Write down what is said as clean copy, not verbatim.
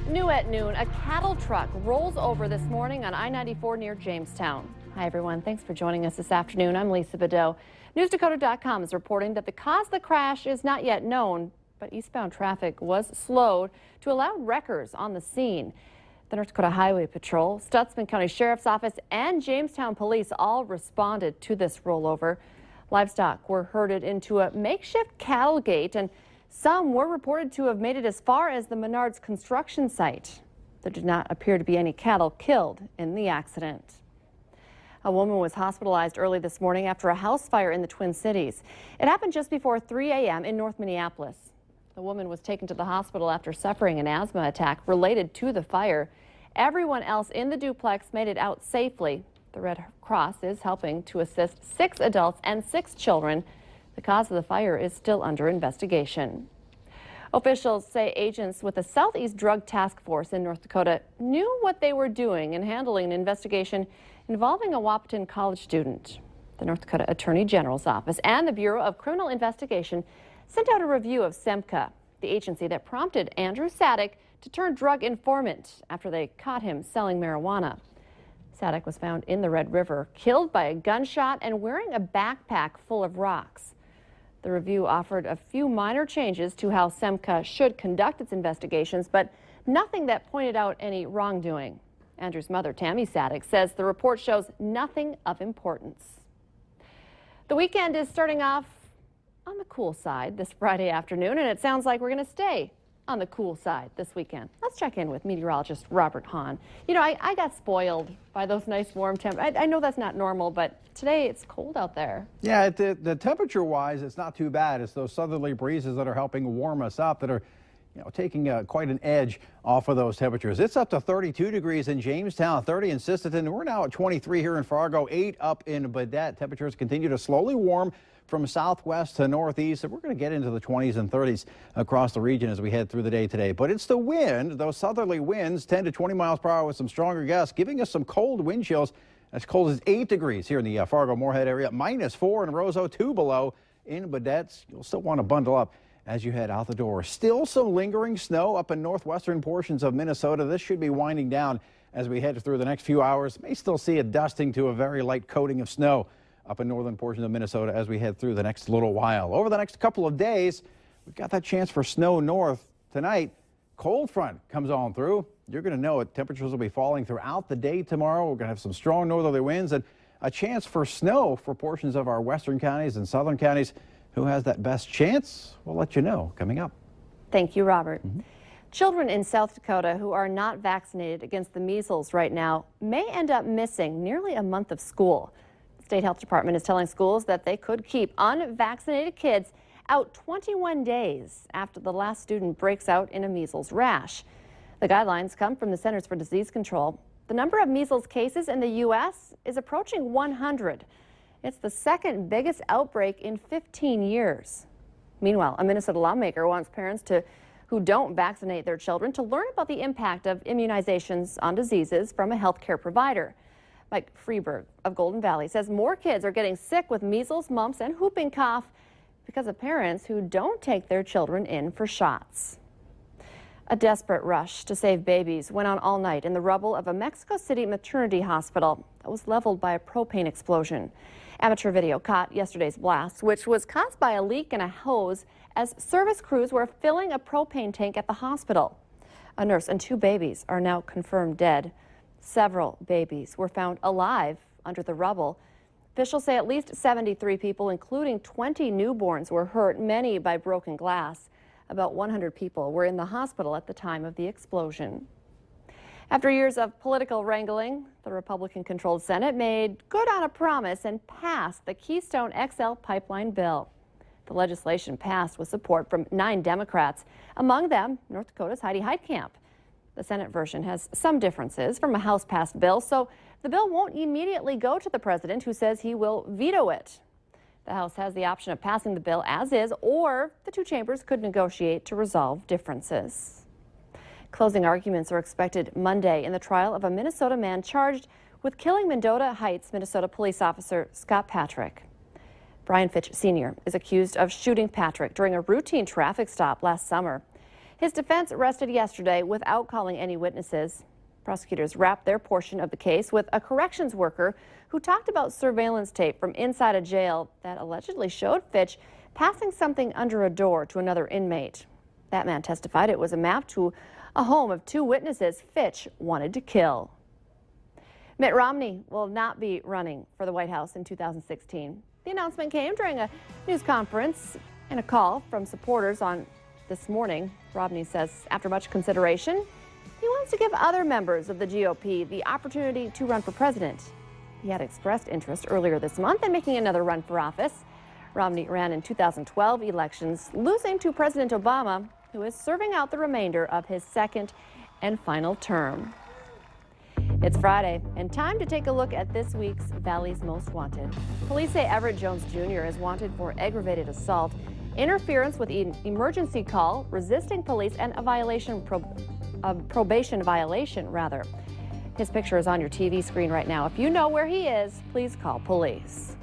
New at noon, a cattle truck rolls over this morning on I-94 near Jamestown. Hi, everyone. Thanks for joining us this afternoon. I'm Lisa Beddoe. NewsDakota.com is reporting that the cause of the crash is not yet known, but eastbound traffic was slowed to allow wreckers on the scene. The North Dakota Highway Patrol, Stutsman County Sheriff's Office, and Jamestown Police all responded to this rollover. Livestock were herded into a makeshift cattle gate, and some were reported to have made it as far as the Menards construction site. There did not appear to be any cattle killed in the accident. A woman was hospitalized early this morning after a house fire in the Twin Cities. It happened just before 3 a.m. in North Minneapolis. The woman was taken to the hospital after suffering an asthma attack related to the fire. Everyone else in the duplex made it out safely. The Red Cross is helping to assist 6 adults and 6 children. The cause of the fire is still under investigation. Officials say agents with the Southeast Drug Task Force in North Dakota knew what they were doing in handling an investigation involving a Wahpeton college student. The North Dakota Attorney General's Office and the Bureau of Criminal Investigation sent out a review of SEMCA, the agency that prompted Andrew Sadek to turn drug informant after they caught him selling marijuana. Sadek was found in the Red River, killed by a gunshot and wearing a backpack full of rocks. The review offered a few minor changes to how SEMCA should conduct its investigations, but nothing that pointed out any wrongdoing. Andrew's mother, Tammy Sadek, says the report shows nothing of importance. The weekend is starting off on the cool side this Friday afternoon, and it sounds like we're going to stay on the cool side this weekend. Let's check in with meteorologist Robert Hahn. You know, I got spoiled by those nice warm temps. I know that's not normal, but today it's cold out there. Yeah, the temperature-wise, it's not too bad. It's those southerly breezes that are helping warm us up that are, taking quite an edge off of those temperatures. It's up to 32 degrees in Jamestown, 30 in Sisseton. We're now at 23 here in Fargo, 8 up in Baudette. Temperatures continue to slowly warm from southwest to northeast, and we're going to get into the 20s and 30s across the region as we head through the day today. But it's the wind, those southerly winds, 10 to 20 miles per hour with some stronger gusts, giving us some cold wind chills. As cold as 8 degrees here in the Fargo-Moorhead area, -4 in Roseau, 2 below in Baudette. You'll still want to bundle up as you head out the door. Still some lingering snow up in northwestern portions of Minnesota. This should be winding down as we head through the next few hours. May still see a dusting to a very light coating of snow up in northern portions of Minnesota as we head through the next little while. Over the next couple of days, we've got that chance for snow north tonight. Cold front comes on through. You're going to know it. Temperatures will be falling throughout the day tomorrow. We're going to have some strong northerly winds and a chance for snow for portions of our western counties and southern counties. Who has that best chance? We'll let you know coming up. Thank you, Robert. Children in South Dakota who are not vaccinated against the measles right now may end up missing nearly a month of school. The State Health Department is telling schools that they could keep unvaccinated kids out 21 days after the last student breaks out in a measles rash. The guidelines come from the Centers for Disease Control. The number of measles cases in the U.S. is approaching 100. It's the second biggest outbreak in 15 years. Meanwhile, a Minnesota lawmaker wants parents who don't vaccinate their children to learn about the impact of immunizations on diseases from a healthcare provider. Mike Freeberg of Golden Valley says more kids are getting sick with measles, mumps, and whooping cough because of parents who don't take their children in for shots. A desperate rush to save babies went on all night in the rubble of a Mexico City maternity hospital that was leveled by a propane explosion. Amateur video caught yesterday's blast, which was caused by a leak in a hose as service crews were filling a propane tank at the hospital. A nurse and 2 babies are now confirmed dead. Several babies were found alive under the rubble. Officials say at least 73 people, including 20 newborns, were hurt, many by broken glass. About 100 people were in the hospital at the time of the explosion. After years of political wrangling, the Republican-controlled Senate made good on a promise and passed the Keystone XL pipeline bill. The legislation passed with support from 9 Democrats, among them North Dakota's Heidi Heitkamp. The Senate version has some differences from a House-passed bill, so the bill won't immediately go to the president, who says he will veto it. The House has the option of passing the bill as is, or the 2 chambers could negotiate to resolve differences. Closing arguments are expected Monday in the trial of a Minnesota man charged with killing Mendota Heights, Minnesota police officer Scott Patrick. Brian Fitch Sr. is accused of shooting Patrick during a routine traffic stop last summer. His defense rested yesterday without calling any witnesses. Prosecutors wrapped their portion of the case with a corrections worker who talked about surveillance tape from inside a jail that allegedly showed Fitch passing something under a door to another inmate. That man testified it was a map to a home of two witnesses Fitch wanted to kill. Mitt Romney will not be running for the White House in 2016. The announcement came during a news conference and a call from supporters on this morning. Romney says after much consideration, he wants to give other members of the GOP the opportunity to run for president. He had expressed interest earlier this month in making another run for office. Romney ran in 2012 elections, losing to President Obama, who is serving out the remainder of his second and final term. It's Friday, and time to take a look at this week's Valley's Most Wanted. Police say Everett Jones Jr. is wanted for aggravated assault, interference with an emergency call, resisting police, and a probation violation, rather. His picture is on your TV screen right now. If you know where he is, please call police.